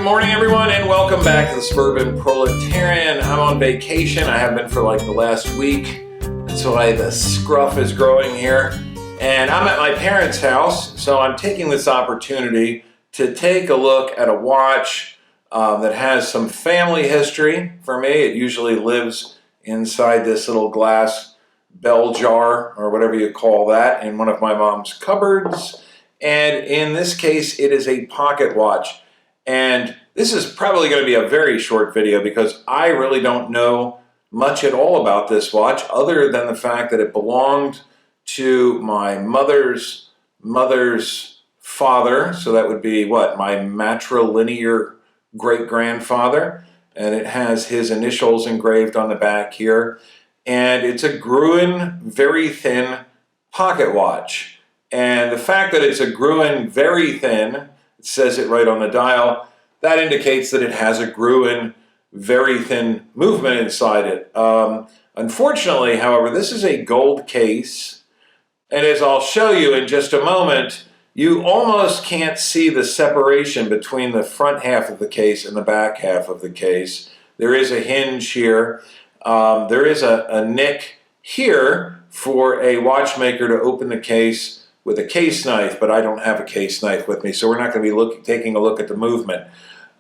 morning, everyone, and welcome back to the Suburban Proletarian. I'm on vacation. I have been for like the last week. That's why the scruff is growing here. And I'm at my parents' house, so I'm taking this opportunity to take a look at a watch that has some family history for me. It usually lives inside this little glass bell jar, or whatever you call that, in one of my mom's cupboards. And in this case, it is a pocket watch. And this is probably going to be a very short video because I really don't know much at all about this watch other than the fact that it belonged to my mother's father. So that would be what? My matrilinear great-grandfather. And it has his initials engraved on the back here. And it's a Gruen Verithin pocket watch. And the fact that it's a Gruen Verithin, it says it right on the dial, that indicates that it has a Gruen Verithin movement inside it. Unfortunately, however, this is a gold case, and as I'll show you in just a moment, you almost can't see the separation between the front half of the case and the back half of the case. There is a hinge here. There is a nick here for a watchmaker to open the case with a case knife, but I don't have a case knife with me, so we're not going to be taking a look at the movement,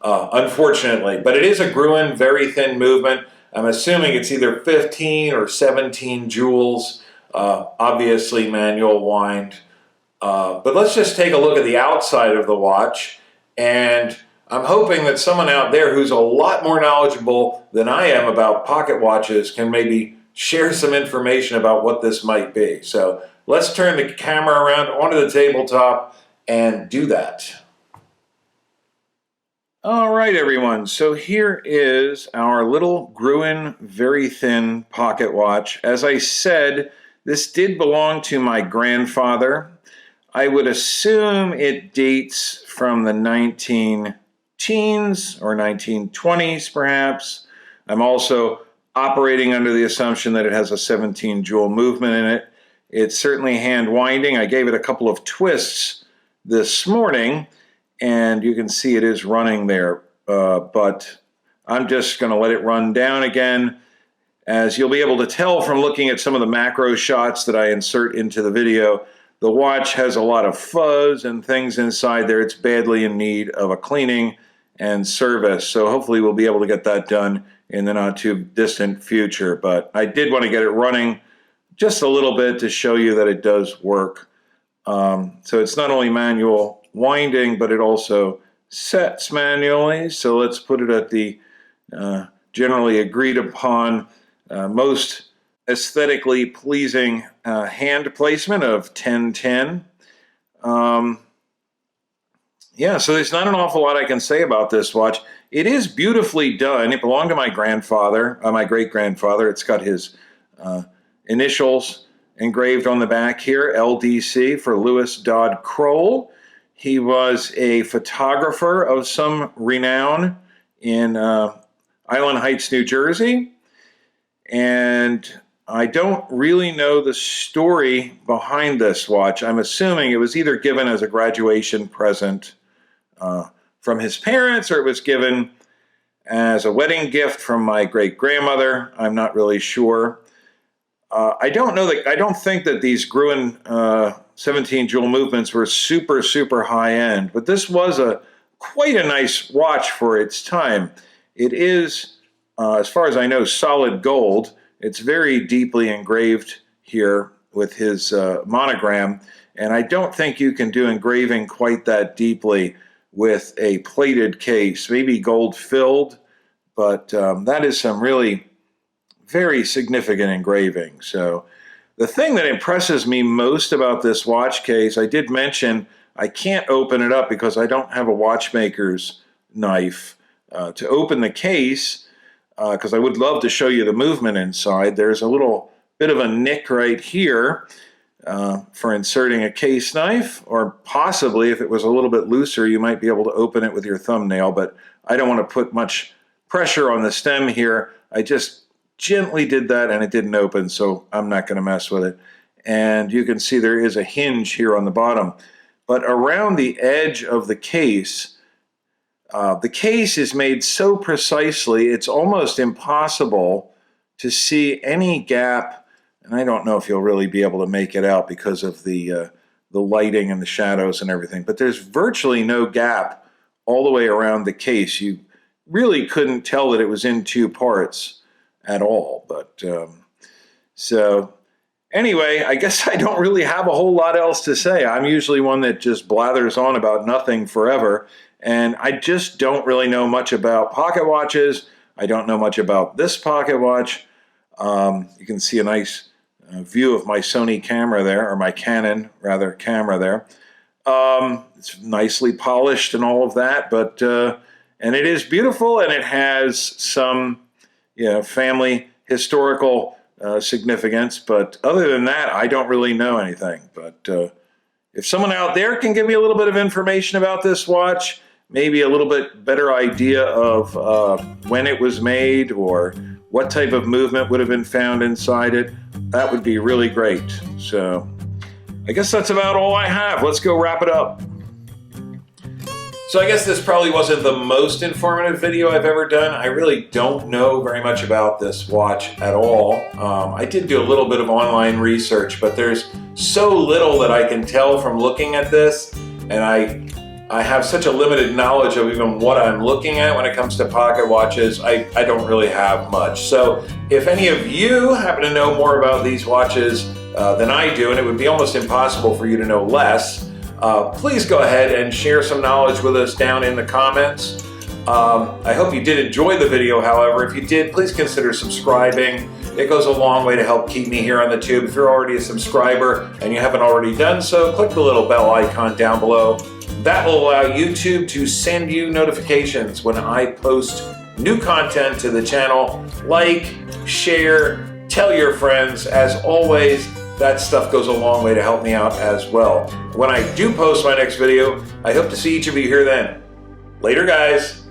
unfortunately. But it is a Gruen Verithin movement. I'm assuming it's either 15 or 17 jewels, obviously manual wind. But let's just take a look at the outside of the watch, and I'm hoping that someone out there who's a lot more knowledgeable than I am about pocket watches can maybe share some information about what this might be. So let's turn the camera around onto the tabletop and do that. All right, everyone. So here is our little Gruen Verithin pocket watch. As I said, this did belong to my grandfather. I would assume it dates from the 19-teens or 1920s, perhaps. I'm also operating under the assumption that it has a 17 jewel movement in it. It's certainly hand winding. I gave it a couple of twists this morning, and you can see it is running there, but I'm just going to let it run down again. As you'll be able to tell from looking at some of the macro shots that I insert into the video, the watch has a lot of fuzz and things inside there. It's badly in need of a cleaning and service, so hopefully we'll be able to get that done in the not too distant future. But I did want to get it running just a little bit to show you that it does work. So it's not only manual winding, but it also sets manually. So let's put it at the generally agreed upon, most aesthetically pleasing hand placement of 10-10. Yeah, so there's not an awful lot I can say about this watch. It is beautifully done. It belonged to my grandfather, my great-grandfather. It's got his initials engraved on the back here, LDC, for Louis Dodd Kroll. He was a photographer of some renown in Island Heights, New Jersey. And I don't really know the story behind this watch. I'm assuming it was either given as a graduation present from his parents, or it was given as a wedding gift from my great-grandmother. I'm not really sure. I don't think that these Gruen 17 jewel movements were super high-end, but this was quite a nice watch for its time. It is, as far as I know, solid gold. It's very deeply engraved here with his monogram, and I don't think you can do engraving quite that deeply with a plated case. Maybe gold filled, but that is some really very significant engraving. So the thing that impresses me most about this watch case, I did mention I can't open it up because I don't have a watchmaker's knife to open the case, because I would love to show you the movement inside. There's a little bit of a nick right here for inserting a case knife, or possibly if it was a little bit looser, you might be able to open it with your thumbnail, but I don't want to put much pressure on the stem here. I just gently did that and it didn't open, so I'm not going to mess with it. And you can see there is a hinge here on the bottom. But around the edge of the case, The case is made so precisely, it's almost impossible to see any gap. And I don't know if you'll really be able to make it out because of the lighting and the shadows and everything, but there's virtually no gap all the way around the case. You really couldn't tell that it was in two parts at all. But so anyway, I guess I don't really have a whole lot else to say. I'm usually one that just blathers on about nothing forever, and I just don't really know much about pocket watches. I don't know much about this pocket watch. You can see a nice view of my Sony camera there, or my Canon, rather, camera there. It's nicely polished and all of that, but and it is beautiful, and it has some, family historical significance. But other than that, I don't really know anything. But if someone out there can give me a little bit of information about this watch, maybe a little bit better idea of when it was made or what type of movement would have been found inside it, that would be really great. So I guess that's about all I have. Let's go wrap it up. So I guess this probably wasn't the most informative video I've ever done. I really don't know very much about this watch at all. I did do a little bit of online research, but there's so little that I can tell from looking at this, and I have such a limited knowledge of even what I'm looking at when it comes to pocket watches. I don't really have much. So if any of you happen to know more about these watches than I do, and it would be almost impossible for you to know less, please go ahead and share some knowledge with us down in the comments. I hope you did enjoy the video, however. If you did, please consider subscribing. It goes a long way to help keep me here on the tube. If you're already a subscriber and you haven't already done so, click the little bell icon down below. That will allow YouTube to send you notifications when I post new content to the channel. Like, share, tell your friends. As always, that stuff goes a long way to help me out as well. When I do post my next video, I hope to see each of you here then. Later, guys.